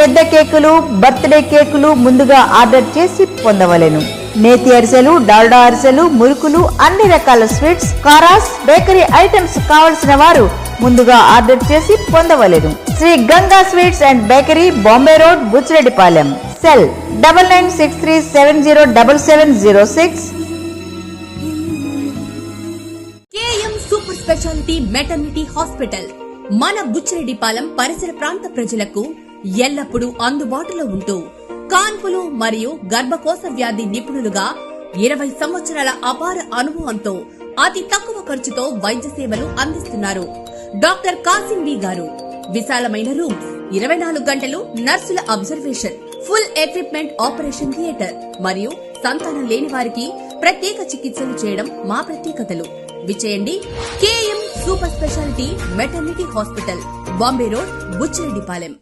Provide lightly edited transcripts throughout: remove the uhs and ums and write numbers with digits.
పెద్ద కేకులు, బర్త్డే కేకులు ముందుగా ఆర్డర్ చేసి పొందవలెను. నేతి అరిసెలు, డాల్డా అరిసెలు, మురుకులు, అన్ని రకాల స్వీట్స్, కారాస్, బేకరీ ఐటమ్స్ కావలసిన వారు ముందుగా ఆర్డర్ చేసి పొందవలెను. Sri Ganga sweets and bakery, Bombay road, Buchireddypalem. Cell 9963707706. KM super speciality maternity hospital మన బుచ్చిరెడ్డిపాలెం పరిసర ప్రాంత ప్రజలకు ఎల్లప్పుడూ అందుబాటులో ఉంటూ కాన్పులు మరియు గర్భకోశ వ్యాధి నిపుణులుగా 20 సంవత్సరాల అపార అనుభవంతో అతి తక్కువ ఖర్చుతో వైద్య సేవలు అందిస్తున్నారు. డాక్టర్ కాసిం బి గారు. విశాలమైన రూమ్స్, 24 గంటలు నర్సుల observation, full equipment, operation theatre మరియు సంతానం లేని వారికి ప్రత్యేక చికిత్సలు చేయడం మా ప్రత్యేకతలు. విచేయండి KM super speciality maternity hospital, Bombay road, Buchireddypalem.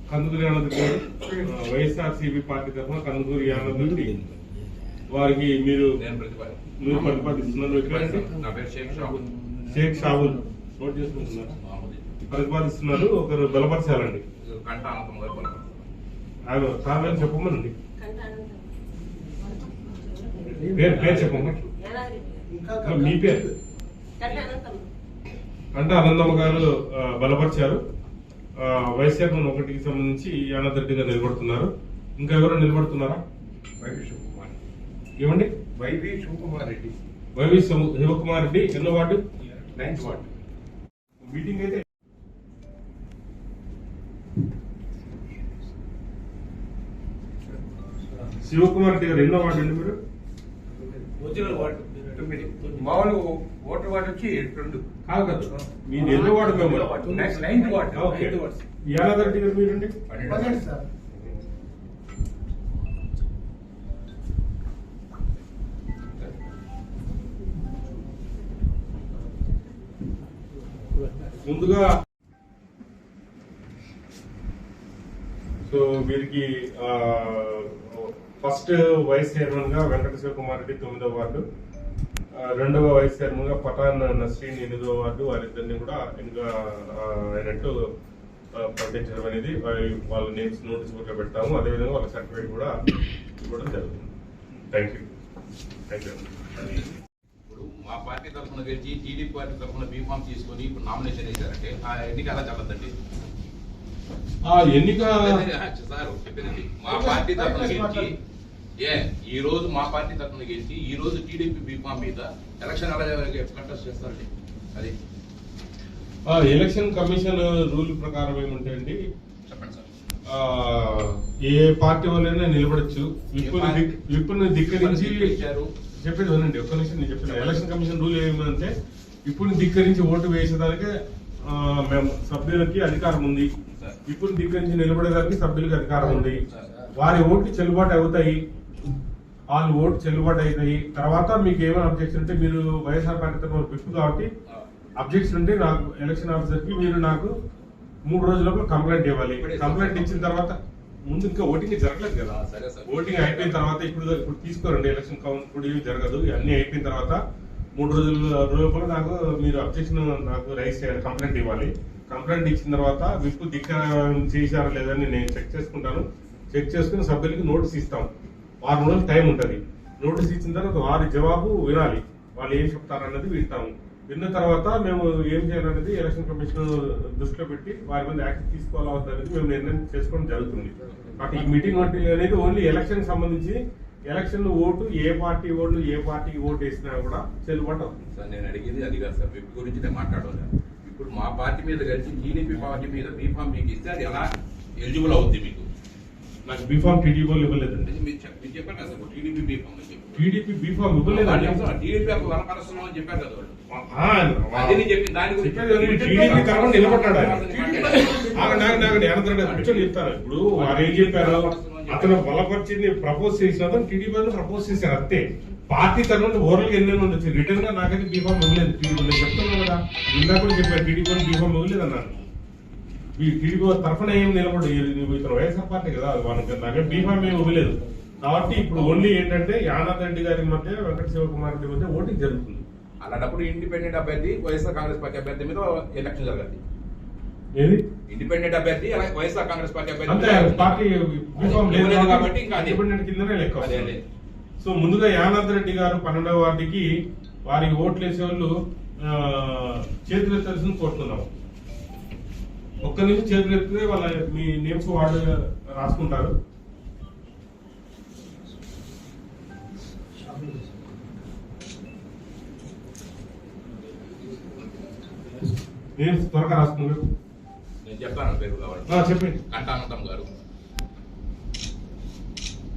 Kandukuri Yanad గారు వైఎస్ఆర్సీపీ పార్టీ తరఫున కందుకూరి యానద్ వారికి మీరు ప్రతిపాదిస్తున్నారు. షేక్ షాబుల్ నోట్ చేసుకుంటున్నారు, ప్రతిపాదిస్తున్నారు. ఒకరు బలపరచాలండి. ఆయన చెప్పమనండి, పేరు చెప్పమ్మా. మీ పేరు అంటే అనందమ్మ గారు బలపరిచారు. వైశాఖం 1కి సంబంధించి యానద్ రెడ్డి గారు నిలబడుతున్నారు. ఇంకా ఎవరు నిలబడుతున్నారా? ఏమండి? వైవి శివకుమార్ రెడ్డి ఎన్నో వార్డు? 9th ward. మీటింగ్ అయితే శివకుమార్ రెడ్డి గారు ఎన్నో వార్డు అండి? మీరు మామూలు ఓటర్ వార్డు వచ్చి 2 కాదు కదా, మీరు ఎన్నో ward member? 9th ward. Yanad Reddy గారు మీరండి? ముందుగా సో వీరికి ఫస్ట్ వైస్ చైర్మన్ గా వెంకట శివకుమార్ రెడ్డి 9వ వార్డు, రెండవ వైస్ చైర్మన్ గా పఠాన్ నస్రీన్ 8వ వార్డు, వారిద్దరిని కూడా ఇంకా అయినట్టు ప్రకటించడం అనేది వాళ్ళ నేమ్స్ నోటీస్ బోర్డులో పెట్టాము. అదేవిధంగా వాళ్ళ సర్టిఫికేట్ కూడా ఇవ్వడం జరుగుతుంది. Thank you. ఇప్పుడు మా పార్టీ తరఫున గెలిచి టీడీపీ పార్టీ తరఫున బీఫామ్ తీసుకొని ఇప్పుడు నామినేషన్ వేశారంటే ఆ ఎన్నిక ఎలా చల్లదండి? ఎన్నిక సార్ చెప్పేదండి, మా పార్టీ తరఫున గెలిచి ఈ రోజు మా పార్టీ తరఫున గెలిచి ఈ రోజు టీడీపీ బీఫామ్ మీద ఎలక్షన్ ఎలా కంటెస్ట్ చేస్తారండి? అది ఎలక్షన్ కమిషన్ రూల్ ప్రకారం ఏముంటాయండి, చెప్పండి సార్. ఏ పార్టీ వాళ్ళైనా నిలబడచ్చు. విప్పుని ధిక్కరించి చెప్పేది వినండి, ఒక్క నిమిషం నేను చెప్పిన. ఎలక్షన్ కమిషన్ రూల్ ఏమంటే విప్పుని ధిక్కరించి ఓటు వేసేదానికి మేము సభ్యులకి అధికారం ఉంది. విప్పుని ధిక్కరించి నిలబడేదానికి సభ్యులకి అధికారం ఉంది. వారి ఓట్లు చెల్లుబాటు అవుతాయి, వాళ్ళు ఓటు చెల్లుబాటు అవుతాయి. తర్వాత మీకు ఏమైనా అబ్జెక్షన్ ఉంటే మీరు వైఎస్ఆర్ పార్టీ తరఫున విప్పు కాబట్టి అబ్జెక్షన్ ఉంటే నాకు ఎలక్షన్ ఆఫీసర్ కి మీరు నాకు 3 రోజులకు కంప్లైంట్ ఇవ్వాలి. కంప్లైంట్ ఇచ్చిన తర్వాత ముందు ఇంకా ఓటింగ్ జరగలేదు కదా, ఓటింగ్ అయిపోయిన తర్వాత ఇప్పుడు తీసుకోరండి ఎలక్షన్ కౌంట్ కూడా ఏమి జరగదు. ఇవన్నీ అయిపోయిన తర్వాత 3 రోజుల లోపల నాకు మీరు అబ్జెక్షన్ నాకు రైజ్ చేయాలి, కంప్లైంట్ ఇవ్వాలి. కంప్లైంట్ ఇచ్చిన తర్వాత విప్పు చేశారా లేదని నేను చెక్ చేసుకుంటాను. చెక్ చేసుకుని సభ్యులకి నోటీస్ ఇస్తాం. 6 రోజులు టైం ఉంటుంది. నోటీస్ ఇచ్చిన తర్వాత వారి జవాబు వినాలి, వాళ్ళు ఏం చెప్తారన్నది వింటాము. విన్న తర్వాత మేము ఏం చేయాలనేది ఎలక్షన్ కమిషన్ దృష్టిలో పెట్టి వారి మీద యాక్షన్ తీసుకోవాలవుతుంది అనేది మేము నిర్ణయం చేసుకోవడం జరుగుతుంది. బట్ ఈ మీటింగ్ అనేది ఓన్లీ ఎలక్షన్ సంబంధించి ఎలక్షన్ ఓటు ఏ పార్టీకి ఓటు వేసినా కూడా చెల్లుబాటు అవుతుంది. సార్ నేను అడిగేది అది కాదు సార్, విప్ గురించి నేను మాట్లాడాలి. ఇప్పుడు మా పార్టీ మీద కలిసి టీడీపీ పార్టీ మీద బీఫామ్ మీకు ఇస్తే అది ఎలా ఎలిజిబుల్ అవుతుంది? మీకు నాకు బీఫామ్ టీడీపీ వాళ్ళు ఇవ్వలేదండి. మీరు చెప్పారు కదా sir, TDP B form TDP B form ఇవ్వలేదండి. టీడీపీ వనపరుస్తున్నాం అని చెప్పారు కదా వాళ్ళు. టీడీపీ తరఫున నిలబడ్డాడు కూర్చొని చెప్తారు. ఇప్పుడు వారు ఏం చెప్పారు, అతను బలపరిచింది ప్రపోజ్ చేసిన టీడీపీ ప్రపోజ్ చేశారు అంతే. పార్టీ తరఫున ఓరల్ గా ఎన్నో ఉండొచ్చు, రిటర్న్ గా నాకైతే బీఫామ్ ఇవ్వలేదు. నేను చెప్తున్నాను కదా, ఇందాక కూడా చెప్పారు టీడీపీ బీఫామ్ ఇవ్వలేదు అన్నారు. టీడీపీ తరఫున ఏం నిలబడి ఇతను వైఎస్ఆర్ పార్టీ కదా, వాళ్ళకి నాకైతే బీఫామ్ ఏమి ఇవ్వలేదు. కాబట్టి ఇప్పుడు ఓన్లీ ఏంటంటే యానాథ్ రెడ్డి గారి మధ్య వెంకట శివకుమార్ రెడ్డి మధ్య ఓటింగ్ జరుగుతుంది. అలాంటప్పుడు ఇండిపెండెంట్ అభ్యర్థి వైఎస్ఆర్ కాంగ్రెస్ పార్టీ అభ్యర్థి మీద ఎలక్షన్ జరగాలి. ఏది ఇండిపెండెంట్ అభ్యర్థి వైఎస్ఆర్ కాంగ్రెస్ పార్టీ అంతే, అభ్యర్థి పార్టీ బీఫామ్ లేదు కాబట్టి ఇంకా ఇండిపెండెంట్ కిందనే లెక్క. అదే. సో ముందుగా యానాథ్ రెడ్డి గారు 12వ వార్డుకి వారికి ఓట్లు వేసే వాళ్ళు చేతులు ఎత్తాల్సింది కోరుతున్నాము. ఒక్క నిమిషం చేతులు ఎత్తితే వాళ్ళ మీ నేమ్స్ వాళ్ళు రాసుకుంటారు. నేమ్స్ త్వరగా రాసుకున్నారు. నేను చెప్తాను పేరు కావాలి. చెప్పండి. కంటానంతం గారు.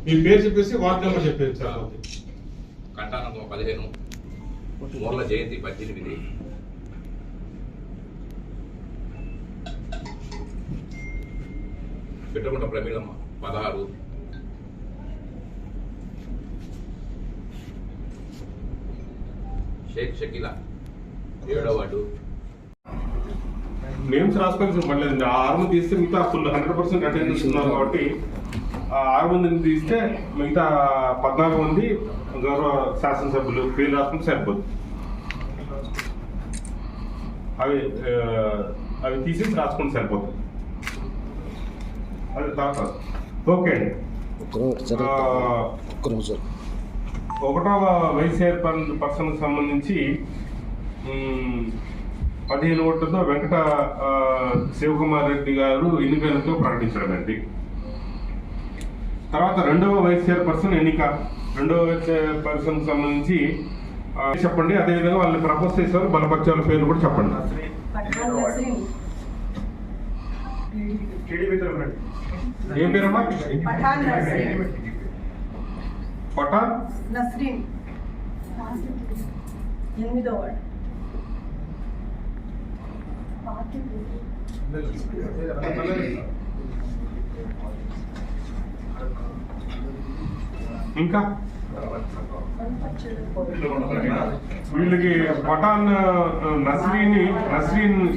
మీ పేరు చెప్పేసి వార్డు నెంబర్ చెప్పేది సార్. కంటానంతం 15, మూర్ల జయంతి 18, పిట్టగుంట ప్రమీలమ్మ 16, షేక్ షకీలా 7వ వార్డు. నేమ్స్ రాసుకోవాల్సిన పర్లేదండి. ఆ 6 మంది తీస్తే మిగతా ఫుల్ 100% అటెండెన్స్ ఉన్నారు కాబట్టి ఆ 6 మందిని తీస్తే మిగతా 14 మంది గౌరవ శాసనసభ్యులు పేరు రాసుకుంటే సరిపోతుంది. అవి తీసేసి రాసుకుంటే సరిపోతుంది. అది తర్వాత ఓకే అండి. 1వ వైస్ చైర్పర్సన్ సంబంధించి 15 ఓట్లతో వెంకట శివకుమార్ రెడ్డి గారు ఎన్నికలతో ప్రకటించడం అండి. తర్వాత 2వ వైస్ చైర్పర్సన్ ఎన్నిక. 2వ వైస్ చైర్పర్సన్ సంబంధించి చెప్పండి. అదేవిధంగా వాళ్ళని ప్రపోజ్ చేసేవారు బలపరిచే వాళ్ళ పేర్లు కూడా చెప్పండి. ఏం పేరమ్మా? పఠాన్ నస్రీన్ 8వ వార్డు. ఇంకా వీళ్ళకి పఠాన్ నస్రీన్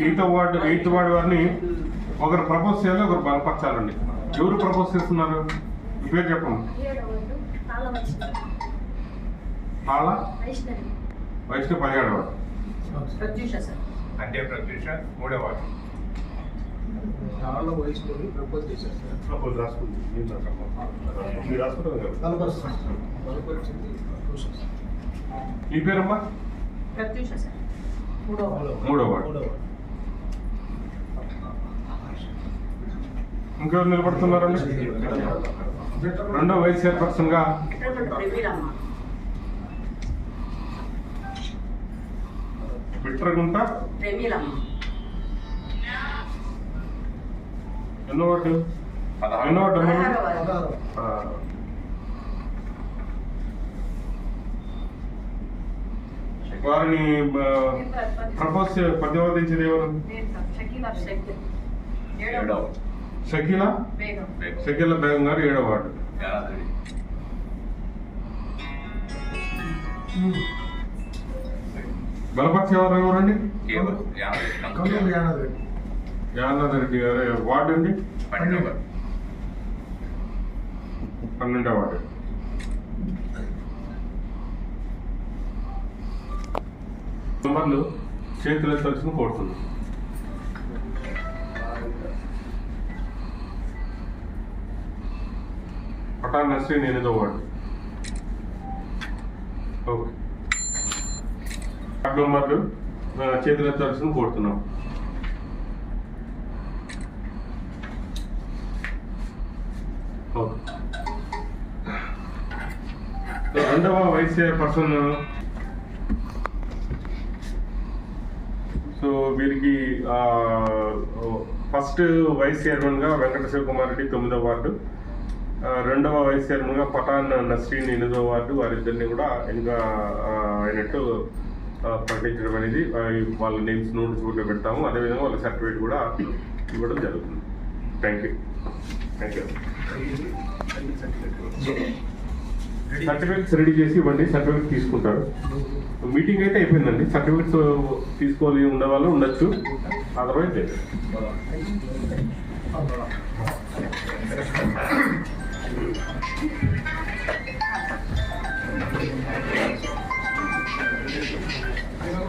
ఎయిత్ వార్డు వారిని ఒకరు ప్రపోజ్ చేయాలి, ఒకరు బలపరచాలండి. ఎవరు ప్రపోజ్ చేస్తున్నారు? ఈ పేరు చెప్పండి. చాలా వైష్ణవ్ 17వ వార్డు. అంటే ప్రత్యూష 3వ వార్డు. చాలా వయసుకొని ప్రపోజ్ చేశారు సార్. ప్రపోజ్ రాసుకుంది. మీరు రాసుకుంటారు కదా. బలపరిచింది ప్రపోజ్ సార్. ఈ పేరమ్మా? ప్రత్యూష సార్. 3వ వార్డు. ఇంకెవరు నిలబడుతున్నారండి? 2వ వైస్ చైర్పర్సన్ గా బిట్రగుంట ఎన్నో వార్డు? 16. వారిని ప్రపోజ్ ప్రతిపాదించేది ఎవరు? షకీలా బేగం గారు 7వ వార్డు. బలపరిచే వారు ఎవరండి? కల్లూరు యానాద్రెడ్డి. యానాథ్ రెడ్డి గారు వార్డు అండి? 12వ వార్డు. నంబర్లు చేతులు ఎత్తాల్సిన కోరుతున్నాం. పఠాన్ నస్రీన్ 8వ వార్డు. ఓకే, వార్డు నంబర్లు చేతులు ఎత్తాల్సిన కోరుతున్నాం. ఓకే, 2వ వైస్ చైర్పర్సన్. సో వీరికి ఫస్ట్ వైస్ చైర్మన్ గా వెంకట శివకుమార్ రెడ్డి 9వ వార్డు, 2వ వైస్ చైర్మన్ గా పఠాన్ నస్రీన్ 8వ వార్డు. వారిద్దరిని కూడా ఇంకా అయినట్టు ప్రకటించడం అనేది వాళ్ళ నేమ్స్ నోటీస్ బోర్డులో పెడతాము. అదేవిధంగా వాళ్ళ సర్టిఫికేట్ కూడా ఇవ్వడం జరుగుతుంది. Thank you. సర్టిఫికేట్స్ రెడీ చేసి ఇవ్వండి. సర్టిఫికేట్ తీసుకుంటారు. మీటింగ్ అయితే అయిపోయిందండి. సర్టిఫికేట్స్ తీసుకోవాలి ఉండే వాళ్ళు ఉండొచ్చు, అదర్వైజ్ లేదు.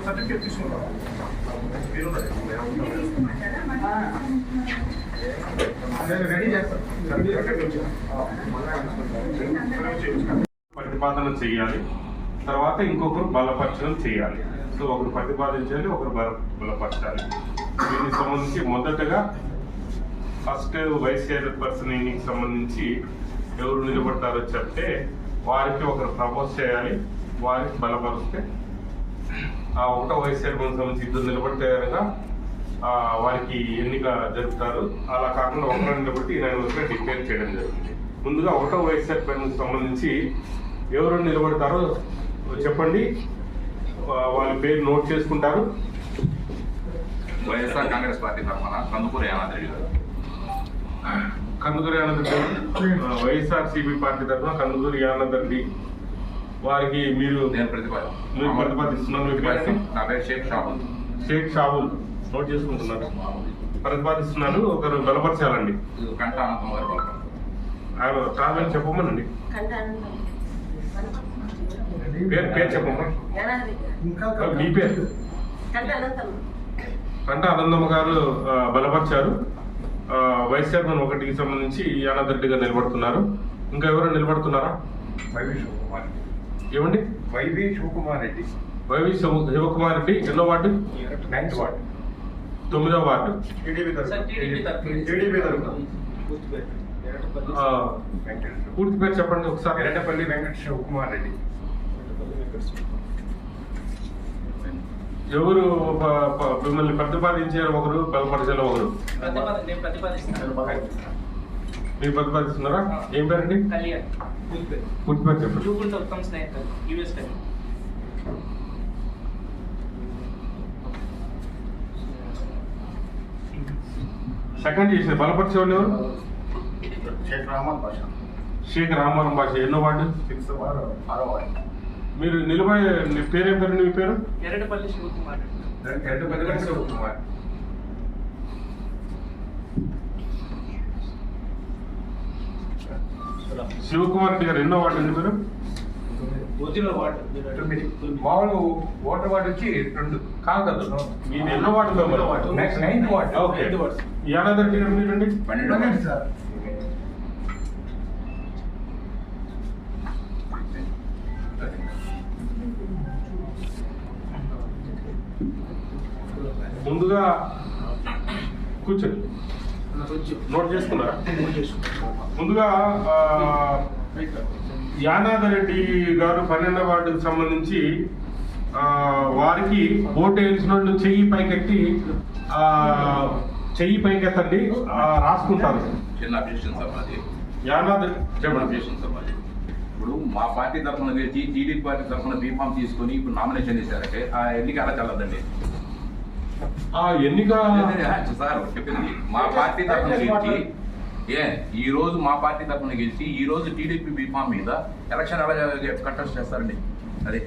సర్టిఫికేట్ తీసుకుంటాం. రెడీ చేస్తాం. ప్రతిపాదన చేయాలి, తర్వాత ఇంకొకరు బలపరచడం చేయాలి. సో ఒకరు ప్రతిపాదించాలి, ఒకరు బలపరచాలి. దీనికి సంబంధించి మొదటగా ఫస్ట్ వైస్ చైర్పర్సన్ సంబంధించి ఎవరు నిలబడతారో చెప్తే వారికి ఒకరు ప్రపోజ్ చేయాలి, వారికి బలపరిస్తే ఆ 1వ వైస్ చైర్మన్ సంబంధించి 2 నిలబడితే కనుక వారికి ఎన్నిక జరుపుతారు. అలా కాకుండా ఒకరు నిలబడి యూనానిమస్గా డిక్లేర్ చేయడం జరుగుతుంది. ముందుగా 1వ వైస్ చైర్మన్ సంబంధించి ఎవరు నిలబడతారో చెప్పండి. వాళ్ళ పేరు నోట్ చేసుకుంటారు. వైఎస్ఆర్ కాంగ్రెస్ పార్టీ తరఫున కందుకూరి యానాద్ రెడ్డి గారు. కందుకూరి యానాద్ రెడ్డి. వైఎస్ఆర్సీపీ పార్టీ తరఫున కందుకూరి యానాద్ రెడ్డి వారికి మీరు ప్రతిపాదిస్తున్నారు. నా పేరు షేక్ షాబుల్ నోట్ చేసుకుంటున్నారు. ప్రతిపాదిస్తున్నారు. ఒకరు బలపరచాలండి. కంట అనంతం గారు ఆయన కాదని చెప్పమనండి. పేరు చెప్పమ్మా. మీ పేరు? కంట అనందమ్మ గారు బలపరిచారు. వైస్ చైర్మన్ 1కి సంబంధించి యానాద్ రెడ్డి గారు నిలబడుతున్నారు. ఇంకా ఎవరు నిలబడుతున్నారా? వైవి శివకుమార్. ఏమండి? వైవి శివకుమార్ రెడ్డి. వైవి శివకుమార్ రెడ్డి ఎన్నో వార్డు? 9వ వార్డు. 9వ వార్డు. టీడీపీ తరఫున పూర్తి పేరు చెప్పండి ఒకసారి. ఎర్రపల్లి వెంకట శివకుమార్ రెడ్డి. ఎవరు మిమ్మల్ని ప్రతిపాదించారు? ఒకరు బలపరిచారు, ఒకరు మీరు ప్రతిపాదిస్తున్నారా? ఏం పేరండి? పూర్తి పేరు చెప్పండి. సెకండ్ చేసిన బలపరిచే వాళ్ళు ఎవరు? షేక్ రహమాన్ బాషా. షేక్ రామారం భాష ఎన్నో వార్డు? 6వ వార్డు. మీరు నిలబడే పేరేం పేరు? నీ పేరు? ఎర్రటపల్లి శివకుమార్. ఎర్రటపల్లి శివకుమార్. శివకుమార్ రెడ్డి గారు ఎన్నో వార్డు అండి మీరు? 9. మామూలు ఓటర్ వార్డు వచ్చి 2. కాదు కదా, మీది ఎన్నో ward member? 9th ward. Okay. Yanad Reddy గారు మీరండి? 12 సార్. ముందుగా కూర్చోండి, నోట్ చేసుకున్నారా? ముందుగా యానాద్ రెడ్డి గారు 12వ వార్డుకు సంబంధించి వారికి ఓటు వేసిన వాళ్ళు చెయ్యి పైకెత్తండి, రాసుకుంటారు. చిన్న అబ్జెక్షన్ సార్ మాది. యానాద్ చిన్న అబ్జెక్షన్ సార్ మాది. ఇప్పుడు మా పార్టీ తరఫున గెలిచి టీడీపీ పార్టీ తరఫున బీఫామ్ తీసుకొని ఇప్పుడు నామినేషన్ చేశారంటే ఆ ఎన్నిక అలా చల్లదండి. ఆ ఎన్నిక సార్ చెప్పింది మా పార్టీ తరఫున గెలిచి ఈ రోజు మా పార్టీ తరఫున గెలిచి ఈ రోజు టీడీపీ బీఫామ్ మీద ఎలక్షన్ ఎలా కంటెస్ట్ చేస్తారండి? అదే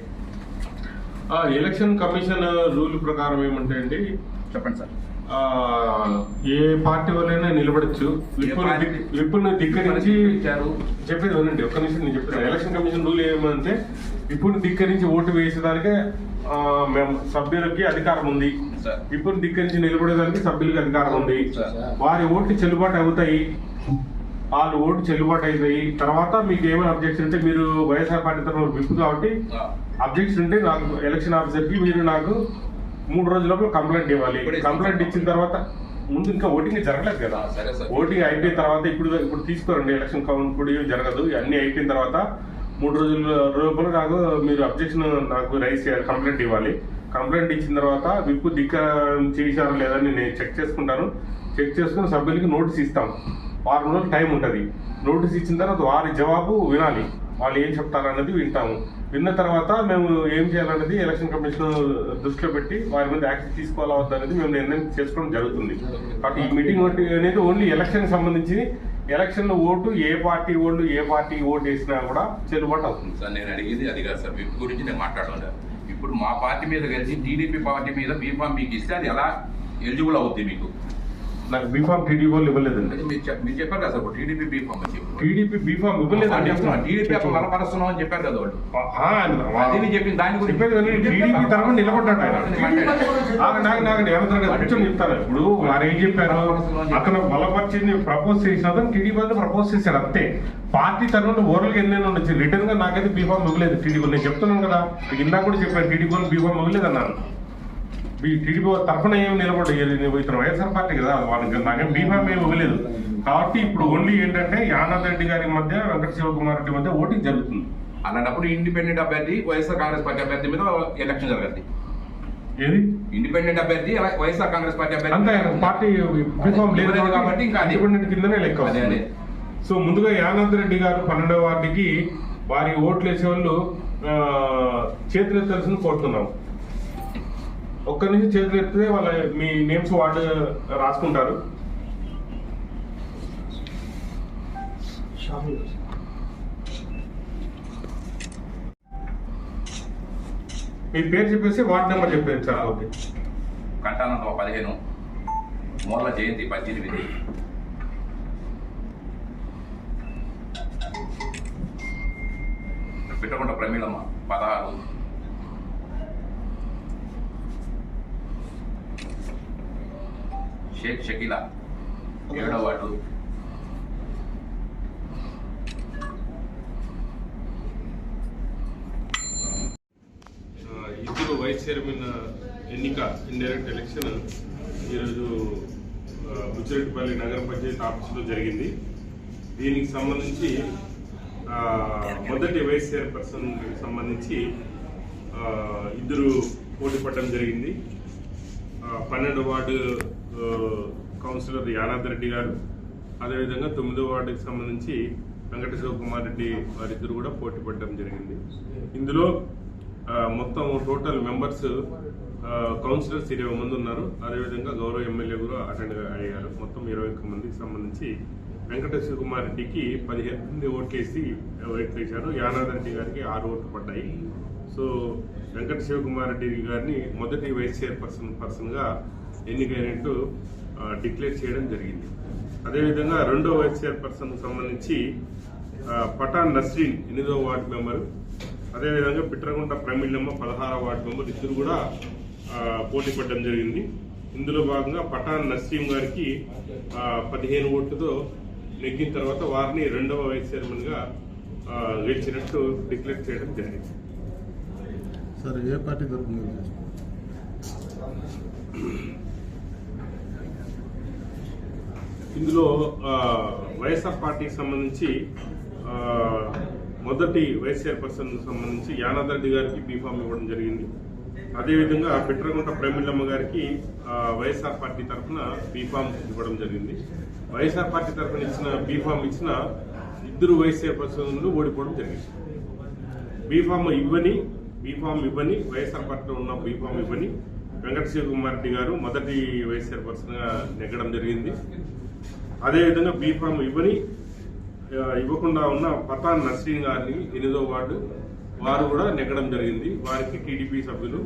ఎలక్షన్ కమిషన్ రూల్ ప్రకారం ఏమంటాయండి, చెప్పండి సార్. ఏ పార్టీ వాళ్ళైనా నిలబడచ్చు. విప్పుని ధిక్కరించి చెప్పేది వినండి, ఒక్క నిమిషం నేను చెప్పాను. ఎలక్షన్ కమిషన్ రూల్ ఏమంటే విప్పుని ధిక్కరించి ఓటు వేసేదానికే సభ్యులకి అధికారం ఉంది. విప్పుని ధిక్కరించి నిలబడేదానికి సభ్యులకి అధికారం ఉంది. వారి ఓట్లు చెల్లుబాటు అవుతాయి, వాళ్ళు ఓటు చెల్లుబాటు అవుతాయి. తర్వాత మీకు ఏమైనా అబ్జెక్షన్ ఉంటే, మీరు వైఎస్ఆర్ పార్టీ తరఫున విప్పు కాబట్టి అబ్జెక్షన్ ఉంటే నాకు ఎలక్షన్ ఆఫీసర్కి మీరు నాకు 3 రోజుల లోపల కంప్లైంట్ ఇవ్వాలి. కంప్లైంట్ ఇచ్చిన తర్వాత ముందు ఇంకా ఓటింగ్ జరగలేదు కదా, ఓటింగ్ అయిపోయిన తర్వాత ఇప్పుడు తీసుకోరండి, ఎలక్షన్ కౌంట్ కూడా జరగదు. అన్ని అయిపోయిన తర్వాత 3 రోజుల లోపల నాకు మీరు అబ్జెక్షన్ నాకు రైజ్ చేయాలి, కంప్లైంట్ ఇవ్వాలి. కంప్లైంట్ ఇచ్చిన తర్వాత విప్పు ధిక్క చేశారు లేదని నేను చెక్ చేసుకుంటాను. చెక్ చేసుకుని సభ్యులకి నోటీస్ ఇస్తాం. 6 రోజులు టైం ఉంటుంది. నోటీస్ ఇచ్చిన తర్వాత వారి జవాబు వినాలి, వాళ్ళు ఏం చెప్తారన్నది వింటాము. విన్న తర్వాత మేము ఏం చేయాలన్నది ఎలక్షన్ కమిషన్ దృష్టిలో పెట్టి వారి మీద యాక్షన్ తీసుకోవాలా వద్ద అనేది మేము నిర్ణయం చేసుకోవడం జరుగుతుంది. కాబట్టి ఈ మీటింగ్ అనేది ఓన్లీ ఎలక్షన్ సంబంధించి, ఎలక్షన్ లో ఓటు ఏ పార్టీ ఓటు వేసినా కూడా చెల్లుబాటు అవుతుంది. సార్ నేను అడిగేది అది కాదు సార్, విప్ గురించి నేను మాట్లాడలేదు. ఇప్పుడు మా పార్టీ మీద కలిసి టీడీపీ పార్టీ మీద బీఫామ్ మీకు ఇస్తే అది ఎలా ఎలిజిబుల్ అవుద్ది? మీకు నాకు బీఫామ్ టీడీపీ వాళ్ళు ఇవ్వలేదండి. మీరు చెప్పారు కదా సార్, టీడీపీ బీఫామ్ అని చెప్పి. టీడీపీ బీఫామ్ ఇవ్వలేదండి. టీడీపీ అప్పుడు బలపరుస్తున్నాం అని చెప్పారు కదా వాళ్ళు. అది చెప్పింది దాని గురించి టీడీపీ తరఫున నిలబడ్డాడు ఆయన. చెప్తాను. ఇప్పుడు వారు ఏం చెప్పారు, అతను బలపరిచింది ప్రపోజ్ చేసిన టీడీపీ ప్రపోజ్ చేశారు అంతే. పార్టీ తరఫున ఓరల్గా ఎన్నైనా ఉండొచ్చు, రిటర్న్ గా నాకైతే బీఫామ్ ఇవ్వలేదు టీడీపీ. నేను చెప్తున్నాను కదా, ఇందాక కూడా చెప్పాను టీడీపీ వాళ్ళు బీఫామ్ ఇవ్వలేదు అన్నాను. టీడీపీ తరఫున ఏమి నిలబడ్డాయి, ఇతను వైఎస్ఆర్ పార్టీ కదా, వాళ్ళకి నాకేం బీఫామ్ ఏమి ఇవ్వలేదు. కాబట్టి ఇప్పుడు ఓన్లీ ఏంటంటే యానాద్ రెడ్డి గారి మధ్య వెంకట శివకుమార్ రెడ్డి మధ్య ఓటింగ్ జరుగుతుంది. అలాంటప్పుడు ఇండిపెండెంట్ అభ్యర్థి వైఎస్ఆర్ కాంగ్రెస్ పార్టీ అభ్యర్థి మీద ఎలక్షన్ జరగద్ది. ఏది ఇండిపెండెంట్ అభ్యర్థి వైఎస్ఆర్ కాంగ్రెస్ పార్టీ అంతే, అభ్యర్థి పార్టీ బీఫామ్ లేదు కాబట్టి ఇంకా ఇండిపెండెంట్ కిందనే లెక్క వస్తుంది. సో ముందుగా యానాద్ రెడ్డి గారు 12వ వార్డుకి వారి ఓట్లు వేసే వాళ్ళు చేతులు ఎత్తాల్సింది కోరుతున్నాం. ఒక్క నుంచి చేతులు ఎత్తితే వాళ్ళ మీ నేమ్స్ వార్డు రాసుకుంటారు. మీ పేరు చెప్పేసి వార్డు నెంబర్ చెప్పేది సార్. ఓకే. కంటానంద 15, మూర్ల జయంతి 18, పిట్టకొండ ప్రమీళమ్మ 16, షేక్ షకీలా 7వ వార్డు, ఇద్దరు వైస్ చైర్మన్ ఎన్నిక ఇండైరెక్ట్ ఎలక్షన్ ఈరోజు బుచ్చిరెడ్డిపల్లి నగర పంచాయతీ ఆఫీసులో జరిగింది. దీనికి సంబంధించి మొదటి వైస్ చైర్పర్సన్ సంబంధించి ఇద్దరు పోటీ పడడం జరిగింది. 12వ వార్డు కౌన్సిలర్ యానాద్ రెడ్డి గారు, అదేవిధంగా 9వ వార్డుకి సంబంధించి వెంకట శివకుమార్ రెడ్డి వారిద్దరు కూడా పోటీ పడడం జరిగింది. ఇందులో మొత్తం టోటల్ మెంబర్స్ కౌన్సిలర్స్ 20 మంది ఉన్నారు. అదేవిధంగా గౌరవ ఎమ్మెల్యే కూడా అటెండ్ అయ్యారు. మొత్తం 21 మందికి సంబంధించి వెంకటేశ్వర కుమార్ రెడ్డికి 15 ఓట్లేసి వేశారు. యానాద్ రెడ్డి గారికి 6 ఓట్లు పడ్డాయి. సో వెంకట శివకుమార్ రెడ్డి గారిని మొదటి వైస్ చైర్పర్సన్ గా ఎన్నికైనట్టు డిక్లేర్ చేయడం జరిగింది. అదేవిధంగా రెండో వైస్ చైర్పర్సన్ సంబంధించి పఠాన్ నస్రీన్ 8వ వార్డు మెంబరు, అదేవిధంగా పిట్రగుంట ప్రమిళ్ళమ్మ 16వ వార్డు మెంబర్ ఇద్దరు కూడా పోటీ పడడం జరిగింది. ఇందులో భాగంగా పఠాన్ నస్రీం గారికి 15 ఓట్లతో నెగ్గిన తర్వాత వారిని రెండవ వైస్ చైర్మన్ గా గెలిచినట్టు డిక్లేర్ చేయడం జరిగింది. సార్ ఏ పార్టీ తరఫున ఇందులో వైఎస్ఆర్ పార్టీకి సంబంధించి మొదటి వైస్ చైర్పర్సన్ సంబంధించి యానాద్ రెడ్డి గారికి బీఫామ్ ఇవ్వడం జరిగింది. అదేవిధంగా పిట్రగుంట ప్రేమిళ్ళమ్మ గారికి వైఎస్ఆర్ పార్టీ తరఫున బీఫామ్ ఇవ్వడం జరిగింది. వైఎస్ఆర్ పార్టీ తరఫున ఇచ్చిన బీఫామ్ ఇచ్చిన ఇద్దరు వైస్ చైర్పర్సన్లు ఓడిపోవడం జరిగింది. బీఫామ్ ఇవ్వని వైఎస్ఆర్ పార్టీలో ఉన్న బీఫామ్ ఇవ్వని వెంకట శివకుమార్ రెడ్డి గారు మొదటి వైస్ చైర్పర్సన్ గా నెగ్గడం జరిగింది. అదేవిధంగా బీఫామ్ ఇవ్వకుండా ఉన్న పఠాన్ నస్రీన్ గారిని 8వ వార్డు వారు కూడా నెగ్గడం జరిగింది. వారికి టీడీపీ సభ్యులు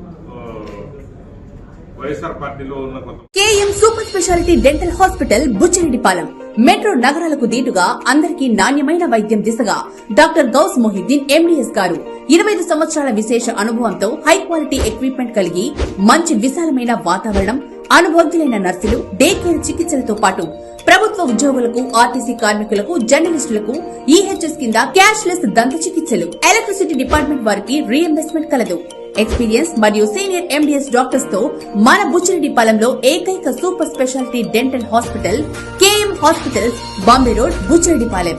వైఎస్ఆర్ పార్టీలో ఉన్న కొంత KM super speciality dental hospital Buchireddypalem metro నగరాలకు దీటుగా అందరికీ నాణ్యమైన వైద్యం దిశగా డాక్టర్ గౌస్ మొహిద్దీన్ ఎండీఎస్ గారు 25 సంవత్సరాల విశేష అనుభవంతో హై క్వాలిటీ ఎక్విప్మెంట్ కలిగి మంచి విశాలమైన వాతావరణం, అనుభవజ్ఞులైన నర్సులు, డే కేర్ చికిత్సలతో పాటు ప్రభుత్వ ఉద్యోగులకు, ఆర్టీసీ కార్మికులకు, జర్నలిస్టులకు ఈహెచ్ఎస్ కింద క్యాష్లెస్ దంత చికిత్సలు, ఎలక్ట్రిసిటీ డిపార్ట్మెంట్ వారికి రీఎంబర్స్మెంట్ కలదు. ఎక్స్పీరియన్స్ మరియు సీనియర్ ఎండీఎస్ డాక్టర్స్ తో మన బుచ్చిరెడ్డిపాలెంలో ఏకైక super speciality dental hospital KM hospitals, Bombay road, Buchireddypalem.